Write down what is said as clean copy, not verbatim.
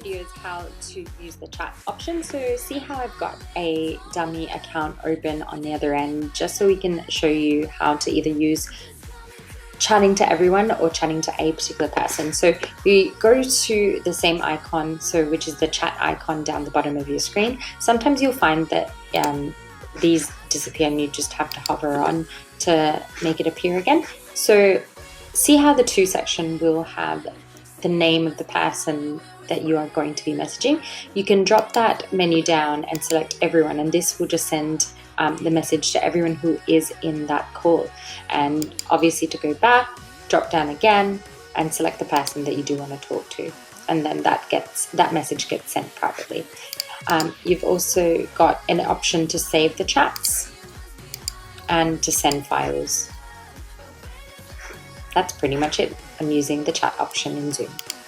video is how to use the chat option. So see how I've got a dummy account open on the other end, just so we can show you how to either use chatting to everyone or chatting to a particular person. So we go to the same icon, which is the chat icon down the bottom of your screen. Sometimes you'll find that these disappear and you just have to hover on to make it appear again. So see how the to section will have the name of the person that you are going to be messaging. You can drop that menu down and select everyone, and this will just send the message to everyone who is in that call. And obviously to go back, drop down again and select the person that you do want to talk to, and then that message gets sent privately. You've also got an option to save the chats and to send files. That's pretty much it. I'm using the chat option in Zoom.